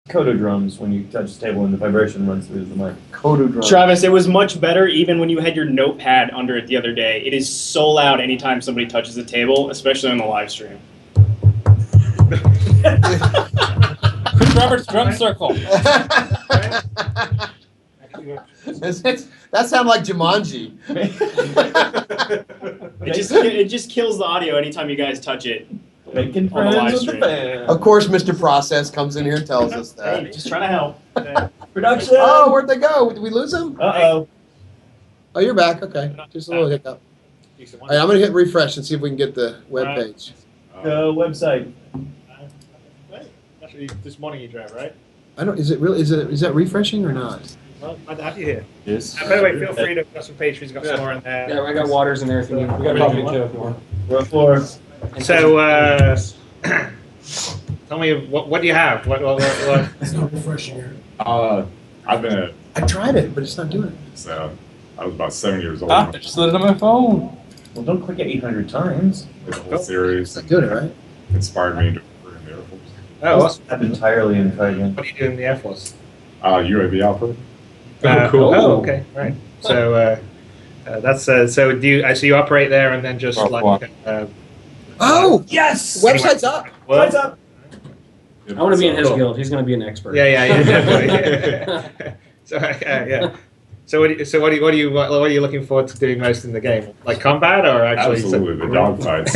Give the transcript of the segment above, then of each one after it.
Coda drums when you touch the table and the vibration runs through the mic. Coda drums. Travis, it was much better even when you had your notepad under it the other day. It is so loud anytime somebody touches the table, especially on the live stream. Chris Roberts drum circle. That sounds like Jumanji. It just kills the audio anytime you guys touch it. Making On the live friends with stream. the band. Of course, Mr. Process comes in here and tells us that. Hey, just trying to help. Production! Oh, where'd they go? Did we lose them? Uh-oh. Oh, you're back. Okay. Just a little hiccup. All right, I'm going to hit refresh and see if we can get the web page. The website. Actually, this morning you drove, right? I don't. Is it really? Is that refreshing or not? Well, I'd have you here. Yes. By the way, feel free to got some patrons, got some more in there. Yeah, I got waters in there if you need. We got coffee too if you want. Row 4. So, tell me, what do you have? What? It's not refreshing here. I've been I tried it, but it's not doing it. so I was about 7 years old. Ah, I just lit it on my phone. Well, don't click it 800 times. The whole series It's not doing it, right? inspired me to career in the Air Force. Oh, what Stop entirely and try again. do you do in the Air Force? UAV output. Cool. Oh, okay, right. So, that's so. Do you? So you operate there, and then just like. Oh, Yes! website's up. What's up? I want to be in his guild. He's going to be an expert. Yeah, definitely. So, yeah. So what are you looking forward to doing most in the game? Like combat or actually? Absolutely, the dogfights.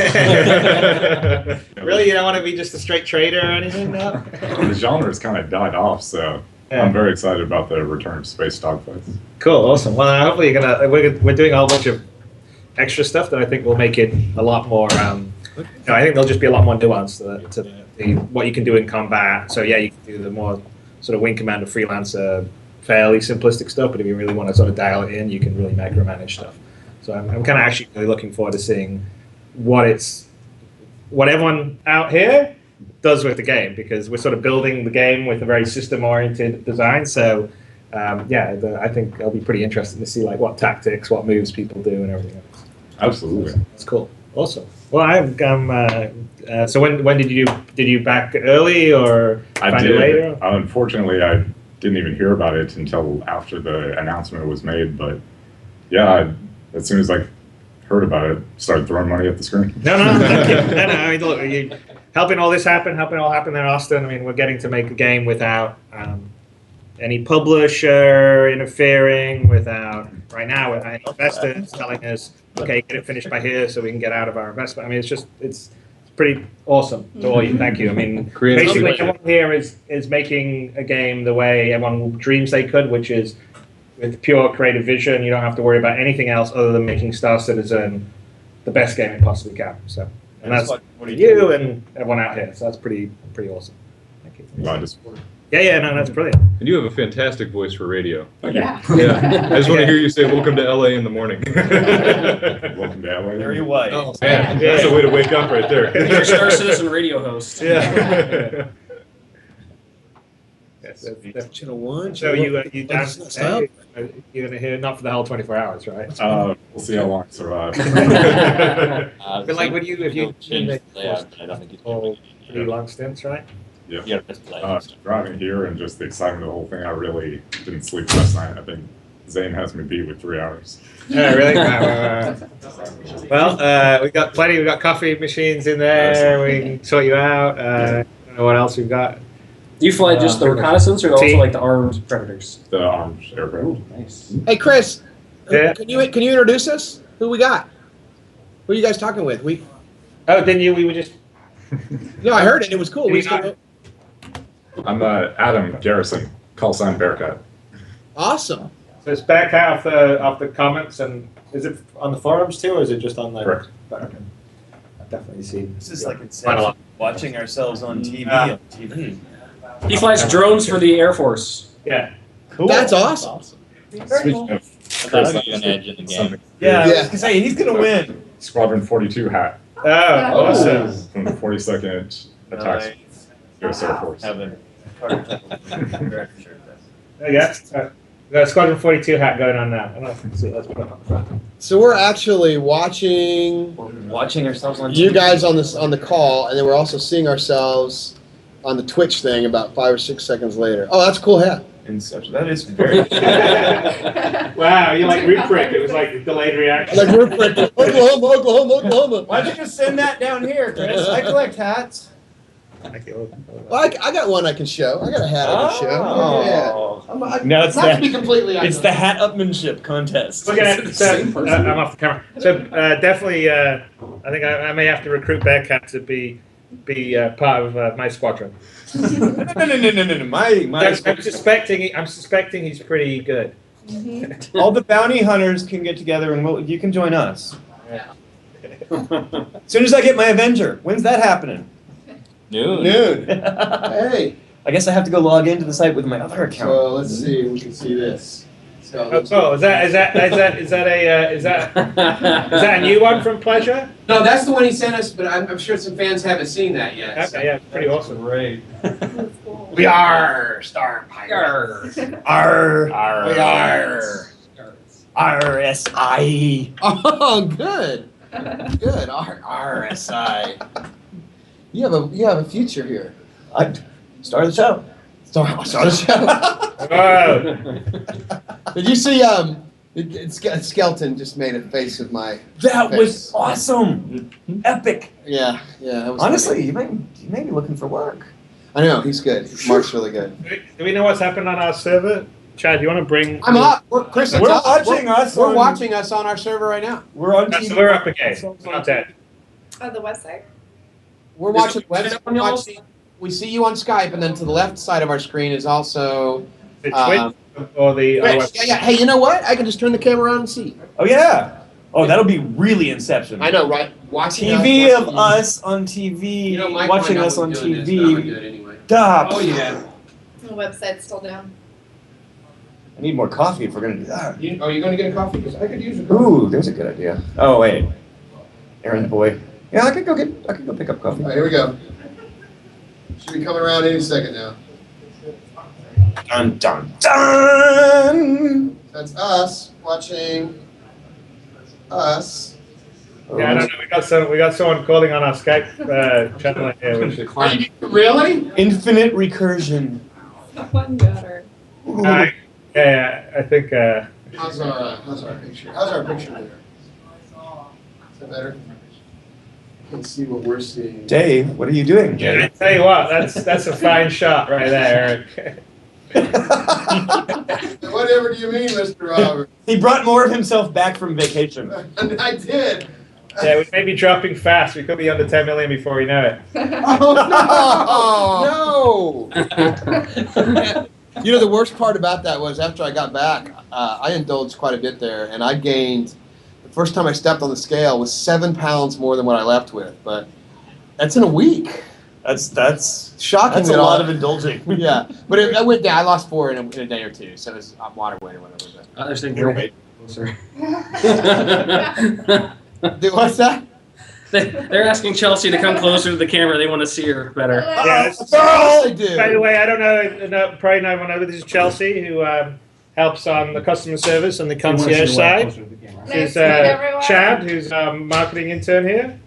Really, you don't want to be just a straight trader or anything now? The genre has kind of died off, so I'm very excited about the return of space dogfights. Cool, awesome. Well, hopefully we're doing a whole bunch of extra stuff that I think will make it a lot more. I think there'll just be a lot more nuance to what you can do in combat. So yeah, you can do the more sort of Wing Commander freelancer, fairly simplistic stuff. But if you really want to sort of dial it in, you can really micromanage stuff. So I'm kind of actually really looking forward to seeing what everyone out here does with the game, because we're sort of building the game with a very system-oriented design. So I think it'll be pretty interesting to see like what tactics, what moves people do, and everything else. Absolutely. That's cool. Awesome. Well, so when did you back early or I find did. it later? Unfortunately, I didn't even hear about it until after the announcement was made. But yeah, as soon as I heard about it, started throwing money at the screen. No, thank you. No. I mean, look, helping all happen there in Austin. I mean, we're getting to make a game without any publisher interfering, without any investors telling us, okay, get it finished by here so we can get out of our investment. I mean, it's pretty awesome to all you. Thank you. I mean, basically everyone here is making a game the way everyone dreams they could, which is with pure creative vision. You don't have to worry about anything else other than making Star Citizen the best game it possibly can. So, and that's you and everyone out here. So that's pretty awesome. Thank you. Glad to support it. No, that's brilliant. And you have a fantastic voice for radio. Yeah. Yeah. I just want to hear you say "Welcome to LA" in the morning. Welcome to LA. Very white. Oh, man, that's a way to wake up right there. You're a Star Citizen radio host. Yeah. Ch1. So you done? You're gonna hear not for the whole 24 hours, right? We'll see how long I survive. But like, if you change the layout, but I don't think it's pretty long stints, right? Yep. Yeah, that's Driving here and just the excitement of the whole thing, I really didn't sleep last night. I think Zane has me beat with 3 hours. Yeah, really? Well, we got plenty. We got coffee machines in there. We can sort you out. I don't know what else we've got. Do you fly just the reconnaissance or also like the armed predators? The armed aircraft. Ooh, nice. Hey, Chris. Yeah. Can you introduce us? Who we got? Who are you guys talking with? Oh, didn't you? We were just. No, I heard it. It was cool. I'm Adam Garrison, call sign Bearcat. Awesome. So it's back out of the comments, and is it on the forums too, or is it just on the? Correct. Okay. I've definitely seen. This is like Inception, watching ourselves on TV. On TV. He flies drones for the Air Force. Yeah. Cool. That's awesome. Speaking of That'll give you an edge in the game. Yeah, I was gonna say he's gonna win. Squadron 42 hat Oh, awesome. from the 42nd Attacks U.S. Air Force. Yeah. Squadron 42 hat going on now. I don't know. See, let's put it on the front. So we're actually watching We're watching ourselves on TV. you guys on the call, and then we're also seeing ourselves on the Twitch thing about 5 or 6 seconds later. Oh, that's a cool hat. Inception. That is very. Wow, you like Rupert. It was like delayed reaction. Like Rupert, Oklahoma. Why'd you just send that down here, Chris? I collect hats. Well, I got one I can show. I got a hat I can show. Oh. Yeah. No, it's not to the be completely it's the hat upmanship contest. Look at it. So, I'm off the camera. So definitely, I think I may have to recruit Bearcat to be part of my squadron. No. My I'm suspecting he's pretty good. all the bounty hunters can get together and you can join us. As soon as I get my Avenger. When's that happening? Noon. Hey. I guess I have to go log into the site with my other account. So let's see. We can see this. Oh, is that a new one from Pleasure? No, that's the one he sent us, but I'm sure some fans haven't seen that yet. Okay, So. yeah, pretty awesome. Great. We are Star Pirates. R. We are. RSI. Oh, good. Good. RSI. You have a future here. Start the show. Start the show. Whoa. Did you see? Skeleton just made a face with my. That face. was awesome. Epic. Yeah. That was Honestly, you may be looking for work. I know he's good. Mark's really good. Do we know what's happened on our server? Chad, do you want to bring? I'm up. Chris, We're watching us. We're watching us on our server right now. We're on So TV. we're up again. We're not dead. Oh, the website. We're watching website. We see you on Skype, and then to the left side of our screen is also. The Twitch or the other website? Yeah. Hey, you know what? I can just turn the camera on and see. Oh yeah. Oh, that'll be really Inception. I know, right? Watching TV us, of us on TV, You know, Mike watching might not us on be doing this, but I'm TV. good anyway. Stop. Oh yeah. The website's still down. I need more coffee if we're gonna do that. Are you going to get a coffee? Because I could use a coffee. Ooh, there's a good idea. Oh wait, Aaron boy. Yeah, I could go pick up coffee. All right, here we go. Should be coming around any second now. Dun dun dun. That's us watching us. Yeah, I don't know. We got someone calling on our Skype channel here. Which is, Are you really? Infinite recursion. Someone got her. yeah, I think. How's our picture? How's our picture there? Is that better? Let's see what we're seeing. Dave, what are you doing? I tell you what, that's a fine shot right there, Eric. Whatever do you mean, Mr. Robert? He brought more of himself back from vacation. I did. Yeah, we may be dropping fast. We could be under 10 million before we know it. Oh no! You know, the worst part about that was after I got back, I indulged quite a bit there, and I gained. The first time I stepped on the scale was 7 pounds more than what I left with, but that's in a week. That's Shocking. That's a lot of indulging. Yeah, but I went down. I lost 4 in a day or two, so it was water weight or whatever. I was thinking you're way closer. What's that? They're asking Chelsea to come closer to the camera. They want to see her better. Yeah, I do. by the way, I don't know, probably no one knows, this is Chelsea, who helps on the customer service and the concierge side. Nice There's to meet everyone. Chad, who's our marketing intern here.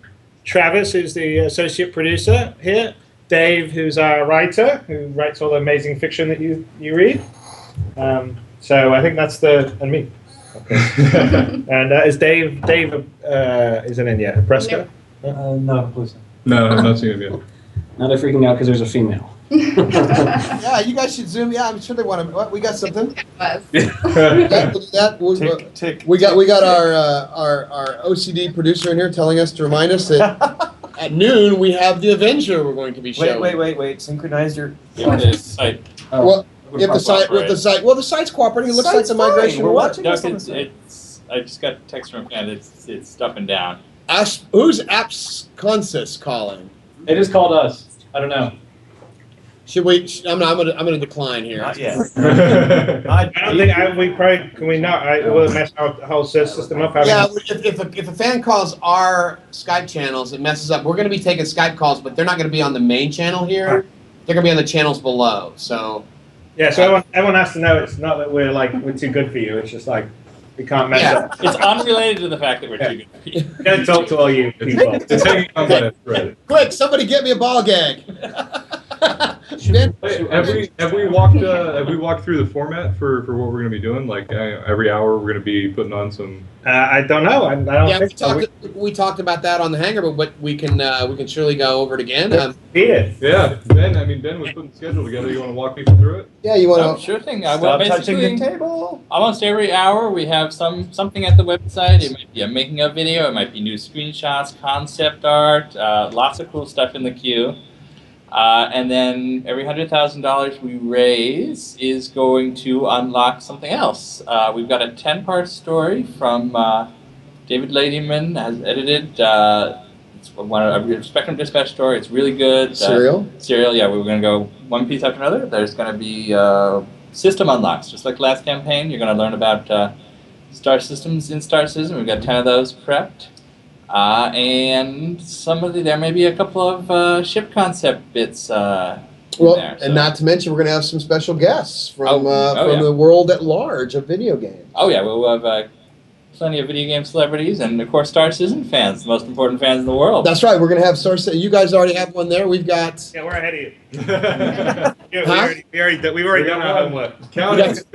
Travis, who's the associate producer here. Dave, who's our writer, who writes all the amazing fiction that you read. So I think that's and me. Okay. And is Dave isn't in yet? Prescott? No, please. No, I've not seen it yet. Now they're freaking out because there's a female. Yeah, you guys should zoom. Yeah, I'm sure they want to. What, we got something. Tick. We got our OCD producer in here telling us to remind us that at noon we have the Avenger we're going to be showing. Wait. Synchronize your. Site. Well, if the site cooperate. with the site, well, the site's cooperating. It looks like Site's the migration. fine. We're worked. watching No, this on the it's, site. it's, I just got a text from a fan. It's up and down. Who's Absconsus calling? They just called us. I don't know. Should we? I'm gonna decline here. Not yet. I don't think we probably can we not. We'll mess our whole system up. Yeah, if a fan calls our Skype channels, it messes up. We're going to be taking Skype calls, but they're not going to be on the main channel here. They're going to be on the channels below. So. Yeah, so everyone has to know it's not that we're too good for you. It's just like we can't mess up. It's unrelated to the fact that we're too good for you. Don't talk to all you people. It's hanging on by a thread. Quick, somebody get me a ball gag. Ben, Have we walked through the format for what we're gonna be doing? Like every hour we're gonna be putting on some. I don't know. I don't Yeah, think so. we talked about that on the hangar, but we can surely go over it again. Yeah, Ben was putting the schedule together. You want to walk people through it? Yeah, you want Sure thing. Stop touching the table. Almost every hour we have something at the website. It might be a making of video. It might be new screenshots, concept art, lots of cool stuff in the queue. And then every $100,000 we raise is going to unlock something else. We've got a 10-part story from David Ladyman has edited. It's a Spectrum Dispatch story. It's really good. Serial? Serial, yeah. We're going to go one piece after another. There's going to be system unlocks, just like last campaign. You're going to learn about star systems in Star System. We've got 10 of those prepped. And there may be a couple of ship concept bits there. And not to mention, we're going to have some special guests from the world at large of video games. Oh, yeah. We'll have plenty of video game celebrities and, of course, Star Citizen fans, the most important fans in the world. That's right. We're going to have Star Citizen. You guys already have one there. We've got... Yeah, we're ahead of you. We've already done our homework. Count it.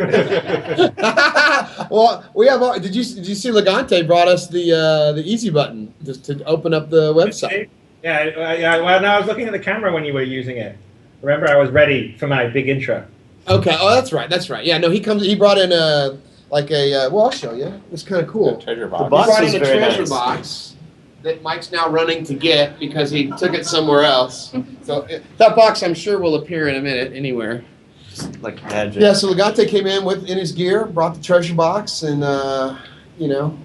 Well, we have. Did you see Logante brought us the easy button just to open up the website? Yeah. Well, no, I was looking at the camera when you were using it. Remember, I was ready for my big intro. Okay. Oh, that's right. That's right. Yeah. No, he brought in well, I'll show you. It's kind of cool. Treasure box. He brought in a treasure box that Mike's now running to get because he took it somewhere else. So that box, I'm sure, will appear in a minute anywhere. Like magic. Yeah. So Logante came in his gear, brought the treasure box, and you know.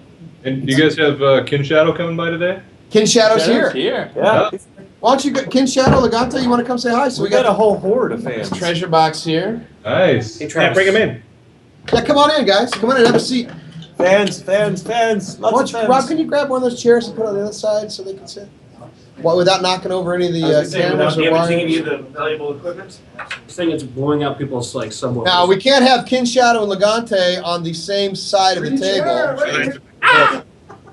And you guys have Kinshadow coming by today? Kinshadow's here. Yeah. Why don't you go, Kinshadow, Logante? You want to come say hi? So we got a whole horde of fans. Treasure box here. Nice. Yeah, bring him in. Yeah, come on in, guys. Come on in, have a seat. Fans. Lots of fans. Rob, can you grab one of those chairs and put it on the other side so they can sit? Well, without knocking over any of the cameras or wires. Giving you the valuable equipment. This thing is blowing out people's somewhat. Now we can't have Kinshadow and Logante on the same side of the table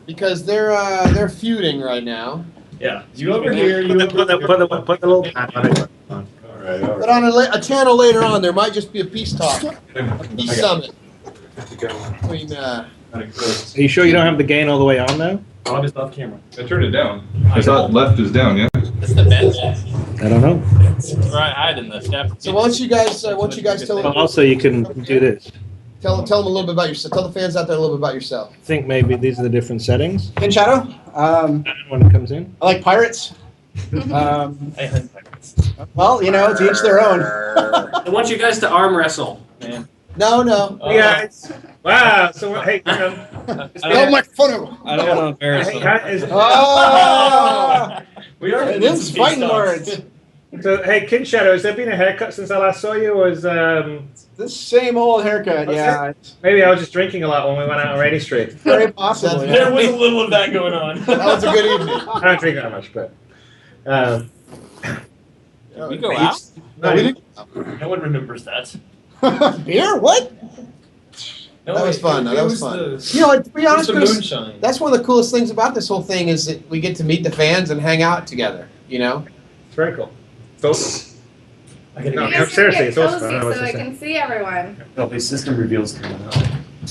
because they're feuding right now. Yeah. You over here. You put the little pad on it. But on a channel later on, there might just be a peace talk, a peace summit between. Are you sure you don't have the gain all the way on though? I'm just off camera. I turned it down. I thought left is down, yeah? It's the bench. I don't know. It's right hiding the step. So why don't you guys tell them? Also, you can do this. Tell them a little bit about yourself. Tell the fans out there a little bit about yourself. I think maybe these are the different settings. Kinshadow. When it comes in. I like pirates. Well, you know, to each their own. I want you guys to arm wrestle. Man. No. Hey guys. Wow. So hey, Don't make fun of them. I don't want to embarrass them. Oh! This is fighting words. So hey, Kinshadow, has there been a haircut since I last saw you? Or was The same old haircut, yeah. maybe I was just drinking a lot when we went out on Rainy Street. Very possible. Yeah. There was a little of that going on. That was a good evening. I don't drink that much, but. We go out? No, we didn't. No one remembers that. Beer? What? No, That was fun. That was fun. You know, to be honest, the Chris, moonshine. that's one of the coolest things about this whole thing is that we get to meet the fans and hang out together. You know. It's very cool. So, I gotta No, You get no, guys seriously, can it's get awesome. I don't know cozy what so to I say. can see everyone. all these system reveals coming out.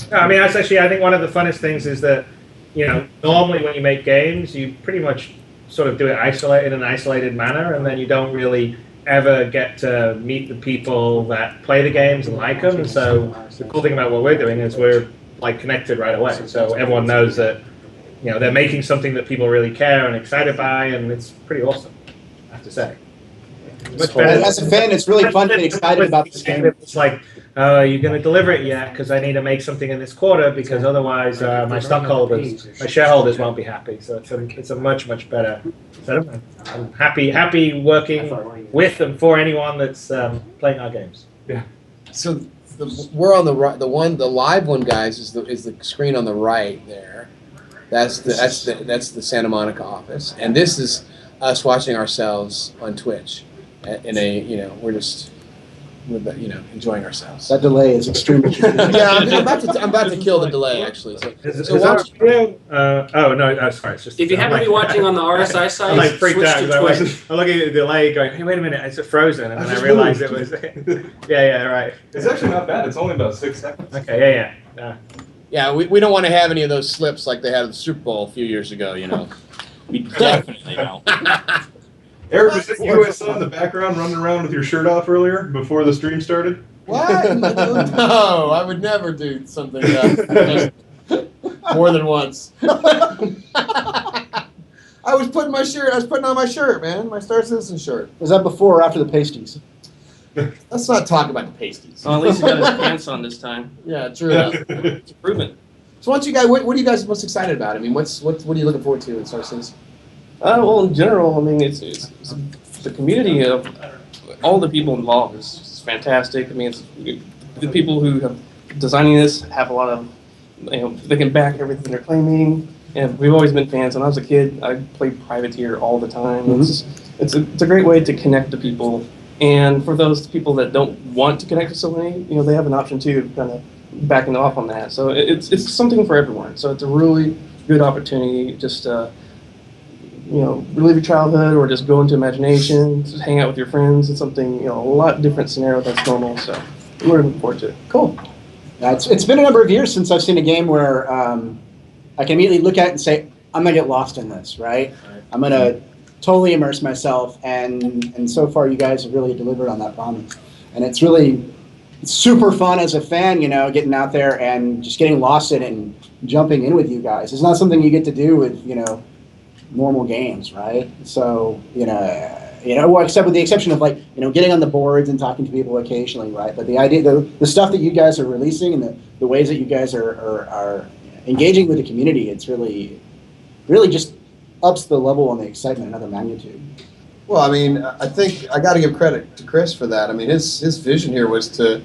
no, I mean, that's actually, I think one of the funnest things is that, you know, normally when you make games, you pretty much sort of do it in an isolated manner, and then you don't really ever get to meet the people that play the games and like them. And so the cool thing about what we're doing is we're like connected right away. So everyone knows that, you know, they're making something that people really care and excited by, and it's pretty awesome, I have to say. Much better. As a fan, it's really fun to get excited about this game. It's like, you're going to deliver it yet? Because I need to make something in this quarter, because otherwise my shareholders won't be happy. So it's a much better setup. I'm happy working with and for anyone that's playing our games. Yeah. So we're on the right. The live one, guys, is the screen on the right there. That's the Santa Monica office, and this is us watching ourselves on Twitch. In a, you know, we're just with enjoying ourselves. That delay is extremely. Yeah, I'm about to kill the delay actually. So watch. Oh no, sorry. It's just. If you happen to be watching on the RSI site, I'm like freaked switch out to because Twitch. I'm looking at the delay, going, "Hey, wait a minute, it's frozen," and then I realized it was. Yeah, right. It's actually not bad. It's only about 6 seconds. Okay, yeah. Yeah, we don't want to have any of those slips like they had at the Super Bowl a few years ago. We definitely don't. Eric, was it you I saw in the background running around with your shirt off earlier before the stream started? What? No, I would never do something like that. More than once. I was putting on my shirt, man. My Star Citizen shirt. Was that before or after the pasties? Let's not talk about the pasties. Well, at least he got his pants on this time. Yeah, true enough. It's proven. So, what are you guys most excited about? I mean, what are you looking forward to in Star Citizen? Well, in general, I mean, it's the community of all the people involved is fantastic. I mean, the people who have designing this have a lot of, they can back everything they're claiming. And we've always been fans. When I was a kid, I played Privateer all the time. Mm-hmm. It's a great way to connect to people. And for those people that don't want to connect to somebody, they have an option too, kind of backing off on that. So it's something for everyone. So it's a really good opportunity just relive your childhood or just go into imagination, just hang out with your friends. It's something, a lot different scenario that's normal. So we're looking forward to it. Cool. It's been a number of years since I've seen a game where I can immediately look at it and say, I'm going to get lost in this, right? I'm going to totally immerse myself. And so far, you guys have really delivered on that promise. And it's super fun as a fan, getting out there and just getting lost in it and jumping in with you guys. It's not something you get to do with, normal games, right? So, well, except with the exception of getting on the boards and talking to people occasionally, right? But the idea, the stuff that you guys are releasing and the ways that you guys are engaging with the community, it's really just ups the level on the excitement another magnitude. Well, I mean, I think I got to give credit to Chris for that. I mean, his vision here was to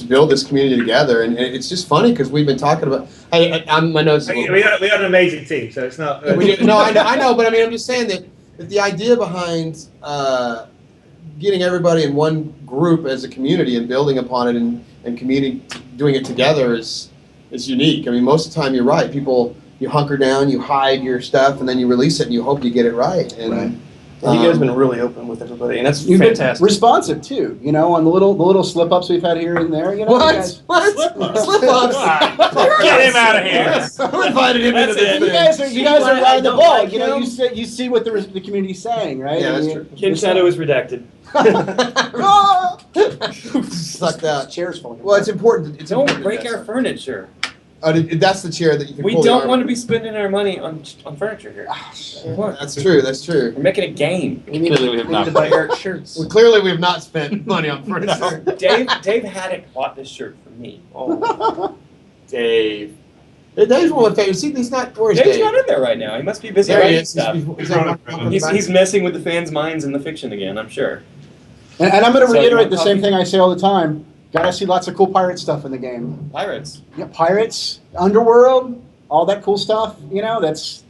build this community together, and it's just funny because we've been talking about. I'm my notes. We got an amazing team, so it's not. No, I know, but I mean, I'm just saying that the idea behind getting everybody in one group as a community and building upon it and community doing it together is unique. I mean, most of the time you're right. People, you hunker down, you hide your stuff, and then you release it, and you hope you get it right. And you guys have been really open with everybody, and that's You've fantastic. been responsive too, on the little slip ups we've had here and there. What? Slip ups? Get him out of here! Who invited him into this thing? You guys are riding the ball. You see what the community's saying, right? Yeah, that's true. Kinshadow is redacted. Sucked out. Chair's falling. Well, it's important. Don't break our furniture. Oh, that's the chair that you can We pull the don't arm want to up. be spending our money on furniture here. That's true. That's true. We're making a game. Clearly we have not. to buy Eric shirts. Well, clearly, we have not spent money on furniture. Dave Haddock bought this shirt for me. Oh. Dave. Dave's one of my favorites. See, he's not. Where's Dave's Dave? not in there right now. He must be busy There he writing is. stuff. He's messing with the fans' minds in the fiction again, I'm sure. And I'm going to So, reiterate you the want same coffee? thing I say all the time. Gotta see lots of cool pirate stuff in the game. Pirates. Yeah, pirates, underworld, all that cool stuff. That's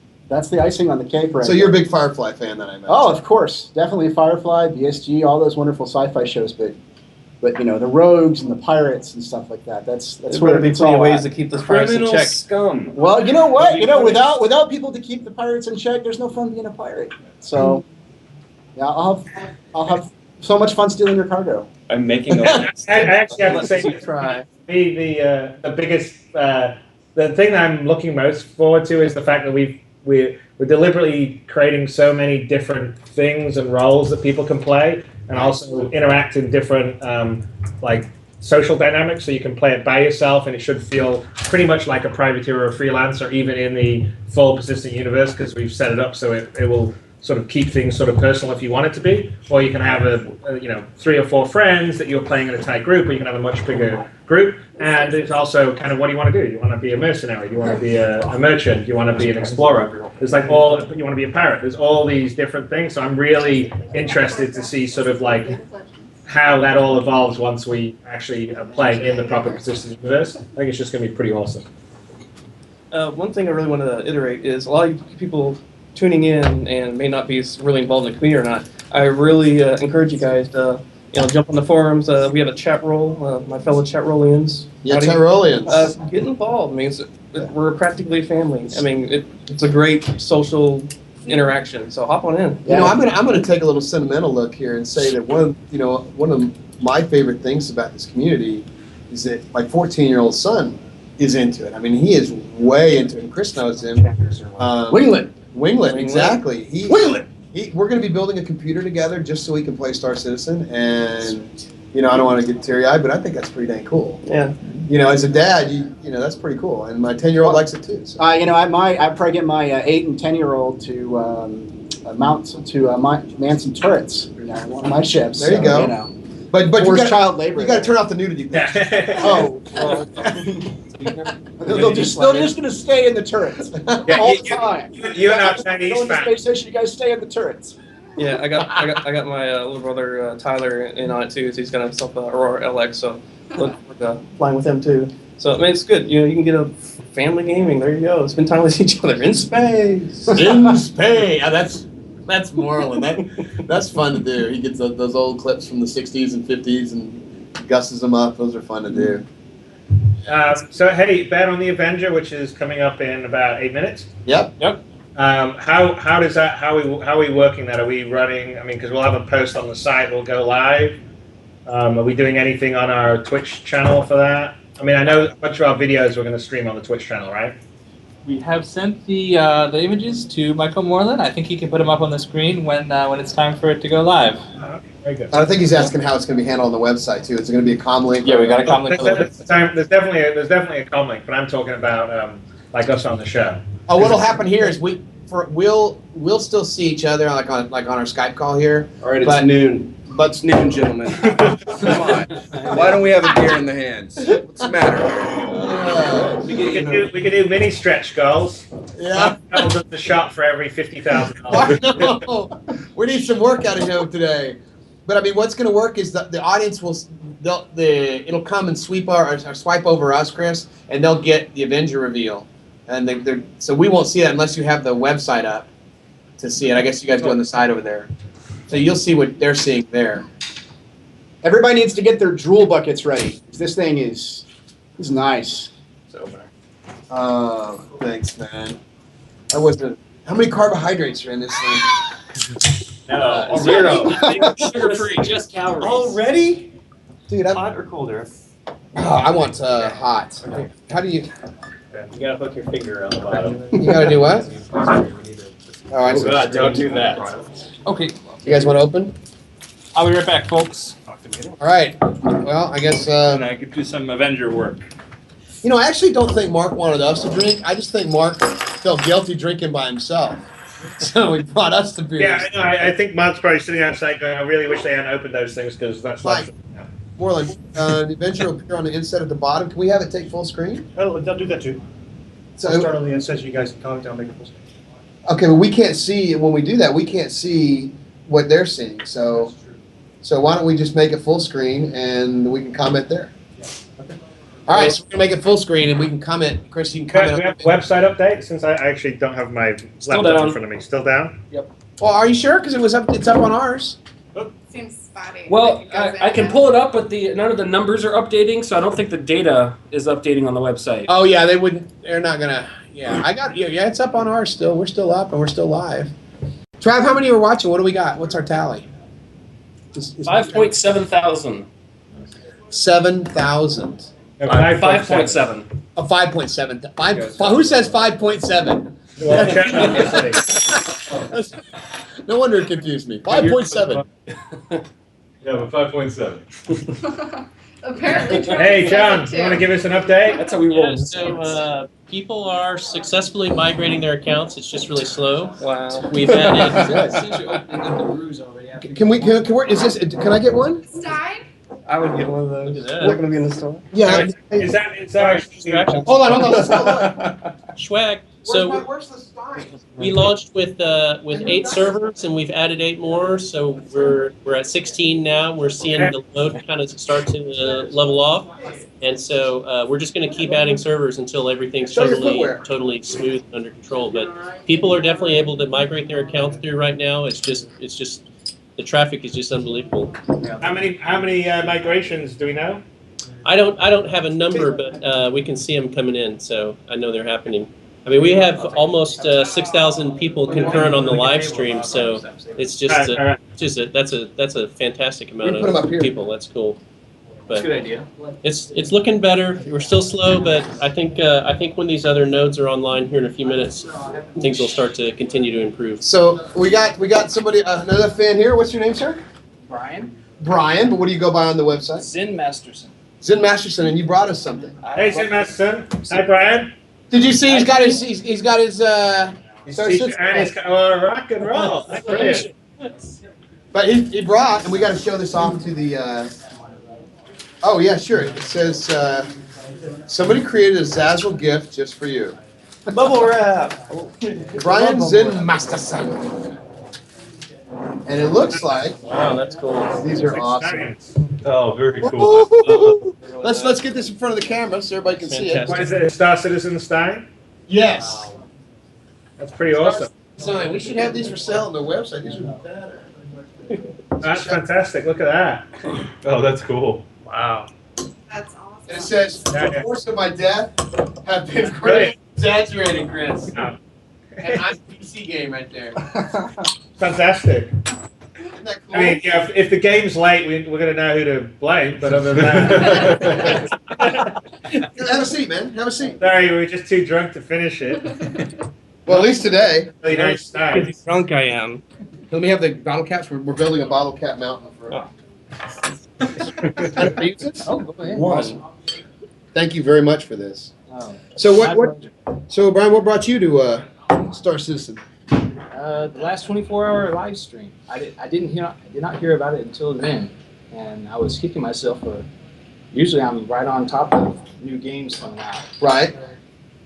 the icing on the cake, right? So you're a big Firefly fan, then I imagine. Oh, of course, definitely Firefly, BSG, all those wonderful sci-fi shows. But the rogues and the pirates and stuff like that. That's There's where better be it's plenty of all ways at. to keep this price in Criminal check. scum. Well, you know what? Be punished. Without people to keep the pirates in check, there's no fun being a pirate. So, yeah, I'll have so much fun stealing your cargo. I'm making a list. I actually have to Let's say, see, try. the biggest, the thing that I'm looking most forward to is the fact that we're deliberately creating so many different things and roles that people can play, and also interact in different social dynamics. So you can play it by yourself, and it should feel pretty much like a privateer or a freelancer, even in the full persistent universe, because we've set it up so it will sort of keep things sort of personal if you want it to be, or you can have a 3 or 4 friends that you're playing in a tight group, or you can have a much bigger group. And it's also kind of, what do you want to do? Do you want to be a mercenary? Do you want to be a merchant? Do you want to be an explorer? There's you want to be a pirate. There's all these different things. So I'm really interested to see sort of how that all evolves once we actually play in the proper persistent universe. I think it's just going to be pretty awesome. One thing I really want to iterate is a lot of people tuning in and may not be really involved in the community or not. I really encourage you guys to jump on the forums. We have a chat roll. My fellow chat rollians. Yeah, Tyrolians. Get involved. I mean, we're practically family. I mean, it's a great social interaction. So hop on in. You know, I'm gonna take a little sentimental look here and say that one of my favorite things about this community is that my 14-year-old son is into it. I mean, he is way into it. And Chris knows him. Winglet, exactly. Winglet. We're going to be building a computer together just so he can play Star Citizen, and I don't want to get teary-eyed, but I think that's pretty dang cool. Yeah. As a dad, that's pretty cool, and my 10-year-old likes it too. So. I probably get my 8 and 10-year-old to man some turrets. One of my ships. There you go. But child labor. You got to turn off the nudity. Oh. They're just going to stay in the turrets all the time. You and our Chinese fan. Space Station, you guys stay in the turrets. Yeah, I got my little brother Tyler in on it too. So he's got himself a Aurora LX, so look flying with him too. So I mean, it's good. You can get a family gaming. There you go. Spend time with each other in space. In space. Yeah, that's Moreland. That's fun to do. He gets those old clips from the 60s and 50s and gusses them up. Those are fun to do. So hey, bet on the Avenger, which is coming up in about 8 minutes. Yep. How does that? How are we working that? Are we running? I mean, because we'll have a post on the site. We'll go live. Are we doing anything on our Twitch channel for that? I mean, I know a bunch of our videos we're going to stream on the Twitch channel, right? We have sent the images to Michael Moreland. I think he can put them up on the screen when it's time for it to go live. Very good. I think he's asking how it's going to be handled on the website too. Is it going to be a comm link? Yeah, we got a comm link. There's definitely a comm link, but I'm talking about like us on the show. Oh, what'll happen here is we'll still see each other like on our Skype call here. All right, it's noon. It's noon, gentlemen. Come on. Why don't we have a beer in the hands? What's the matter? We could do mini stretch goals. Yeah. Double the shot for every $50,000. We need some work out of him today. But I mean, what's going to work is the audience it'll come and swipe over us, Chris, and they'll get the Avenger reveal, and so we won't see that unless you have the website up to see it. I guess you guys do on the side over there, so you'll see what they're seeing there. Everybody needs to get their drool buckets ready. This thing is nice. It's opener. Oh, thanks, man. How many carbohydrates are in this thing? No, 0. Sugar-free, just calories. Already? Dude, hot or colder? Oh, I want hot. Okay. How do you? You gotta hook your finger on the bottom. You gotta do what? Oh, I see. God, don't do that. Okay. You guys want to open? I'll be right back, folks. All right. Well, I guess. And I could do some Avenger work. I actually don't think Mark wanted us to drink. I just think Mark felt guilty drinking by himself. So he brought us the beers. Yeah, I think Mark's probably sitting outside going, I really wish they hadn't opened those things because that's like. Moreland, the Avenger will appear on the inset at the bottom. Can we have it take full screen? Oh, they'll do that too. So I'll start on the inset so you guys can comment down, make it full screen. Okay, but we can't see, when we do that, we can't see what they're seeing. So why don't we just make it full screen and we can comment there? Okay. All right, so we're going to make it full screen and we can comment. Chris, you can comment. We have a website update since I actually don't have my laptop in front of me. Still down? Yep. Well, are you sure? Because it's up on ours. Seems spotty. Well, I can pull it up, but none of the numbers are updating, so I don't think the data is updating on the website. Oh yeah, they wouldn't. They're not gonna. Yeah, I got. Yeah, it's up on ours still. We're still up and we're still live. Trav, how many are watching? What do we got? What's our tally? 5.7 thousand. 7,000. 5.7. A 5.7. Who says 5.7? No wonder it confused me. 5.7. Yeah, but 5.7. Apparently, Hey, John, you want to give us an update? That's how we roll. So people are successfully migrating their accounts. It's just really slow. Wow. We've added. Since you're opening up the brews already. Can I get one? Stein? I would get one of those. Look at that. They're going to be in the store. Yeah. Is that Hold on. Swag. So Where's the Stein? we launched with 8 servers, and we've added 8 more. So we're at 16 now. We're seeing the load kind of start to level off, and so we're just going to keep adding servers until everything's totally smooth and under control. But people are definitely able to migrate their accounts through right now. It's just the traffic is just unbelievable. How many migrations do we know? I don't have a number, but we can see them coming in, so I know they're happening. I mean, we have almost 6,000 people concurrent on the live stream, so it's just that's a fantastic amount of people. That's cool. But That's a good idea. It's looking better. We're still slow, but I think when these other nodes are online here in a few minutes, things will start to continue to improve. So we got somebody, another fan here. What's your name, sir? Brian. Brian. But what do you go by on the website? Zen Masterson. Zen Masterson, and you brought us something. Hey, Zen Masterson. Hi, Brian. Did you see? He's got his T-shirt and his rock and roll. That's brilliant. But he brought, and we got to show this off to the. Oh yeah, sure. It says somebody created a Zazzle gift just for you. Bubble wrap. Brian Zen Masterson. And it looks like. Wow, that's cool. These are awesome. Oh, very cool. Let's get this in front of the camera so everybody can see it. What is it? A Star Citizen Stein? Yes. That's pretty awesome. So we should have these for sale on the website. These are better. That's fantastic. Look at that. Oh, that's cool. Wow. That's awesome. And it says, the force of my death have been great. Exaggerating, Chris. Oh. And I'm PC game right there. Fantastic. Isn't that cool? I mean, yeah, if the game's late, we're going to know who to blame, but other than that. Have a seat, man. Have a seat. Sorry, we were just too drunk to finish it. Well, at least today. Really nice How start. drunk I am. Let me have the bottle caps. We're building a bottle cap mountain for. Oh, go ahead. One. Thank you very much for this. Oh. So So Brian, what brought you to Star Citizen? The last 24-hour live stream. I did not hear about it until then, and I was kicking myself for. Usually, I'm right on top of new games coming out. Right.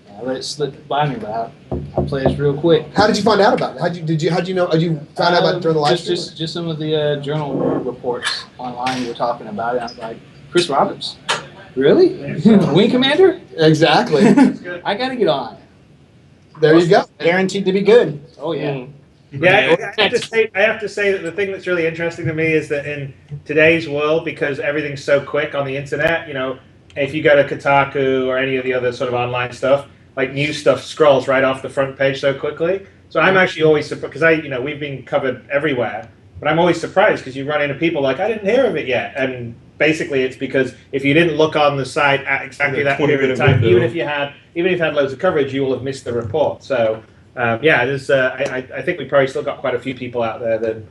And I let it slip by me, but I play this real quick. How did you find out about it? How'd you know? Did you find out about it during the live stream? Just some of the journal reports online were talking about it. I was like, Chris Roberts, really? Wing Commander? Exactly. I gotta get on. There you go. Guaranteed to be good. Oh yeah. Yeah, I have to say that the thing that's really interesting to me is that in today's world, because everything's so quick on the internet, you know, if you go to Kotaku or any of the other sort of online stuff, like new stuff scrolls right off the front page so quickly. So I'm actually always surprised, because we've been covered everywhere, but I'm always surprised because you run into people like, I didn't hear of it yet. And basically it's because if you didn't look on the site at exactly that period of time, even if you had loads of coverage, you will have missed the report. So there's I think we probably still got quite a few people out there that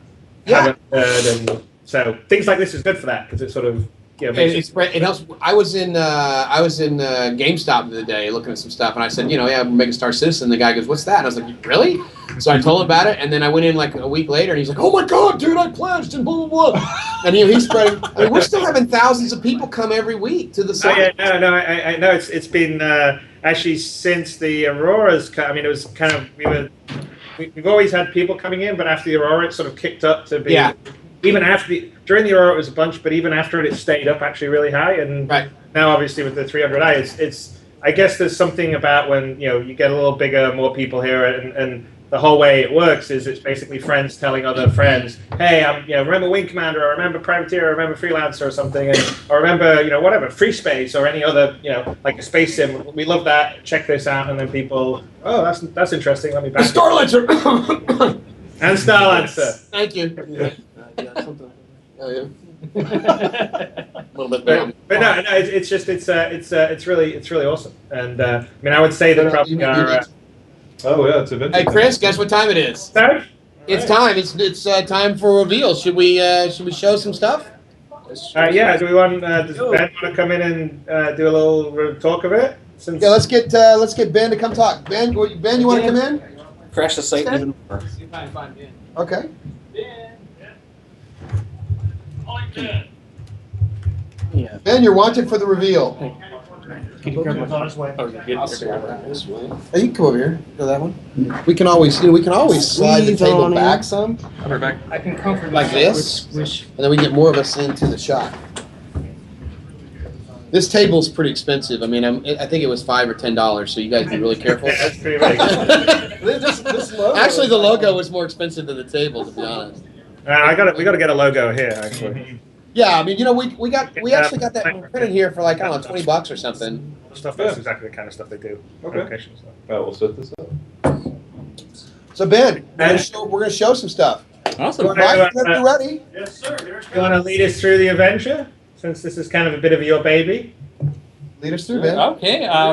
haven't heard, and so things like this is good for that because it sort of it helps. I was in GameStop the other day looking at some stuff, and I said, we're making Star Citizen. The guy goes, "What's that?" And I was like, "Really?" So I told him about it, and then I went in like a week later, and he's like, "Oh my God, dude, I pledged and blah blah blah." And he's spreading. I mean, we're still having thousands of people come every week to the site. I know it's been actually since the Auroras. I mean, it was kind of we've always had people coming in, but after the Aurora, it sort of kicked up to be. Yeah. Even during the Aurora it was a bunch, but even after it stayed up actually really high. And now obviously with the 300i, it's I guess there's something about when you get a little bigger, more people here, and the whole way it works is it's basically friends telling other friends, hey, remember Wing Commander, or remember Privateer, or remember Freelancer or something, or remember whatever Free Space or any other like a space sim. We love that. Check this out, and then people, oh, that's interesting. Let me back. Starlancer and Starlancer. Thank you. Oh, yeah. A little bit better. But no, it's really awesome. And I mean, I would say that probably our. Oh yeah, it's Avenger. Hey Chris, guess what time it is? Sorry? It's time. It's time for reveal. Should we show some stuff? Yeah. Do we want? Does Ben want to come in and do a little talk of it? Yeah. Let's get Ben to come talk. Ben, you want to come in? Crash the site even more. See if I can find Ben. Okay. Yeah. Ben, you're wanted for the reveal. Can you grab my this way? This way. Hey, you can come over here. Go that one. We can always slide the table back some. I'll back. I can comfort like this, and then we get more of us into the shot. This table's pretty expensive. I mean, I think it was $5 or $10, so you guys be really careful. That's pretty big. Actually, the logo was more expensive than the table, to be honest. We got to get a logo here actually. Yeah, I mean, we actually got that printed here for like I don't know $20 or something. Stuff that's exactly the kind of stuff they do. Okay. Location stuff. We'll set this up. So Ben, we're gonna show some stuff. Awesome. Mike, you're ready. Yes, sir. You want to lead us through the Avenger, since this is kind of a bit of your baby? Lead us through, Ben. Okay.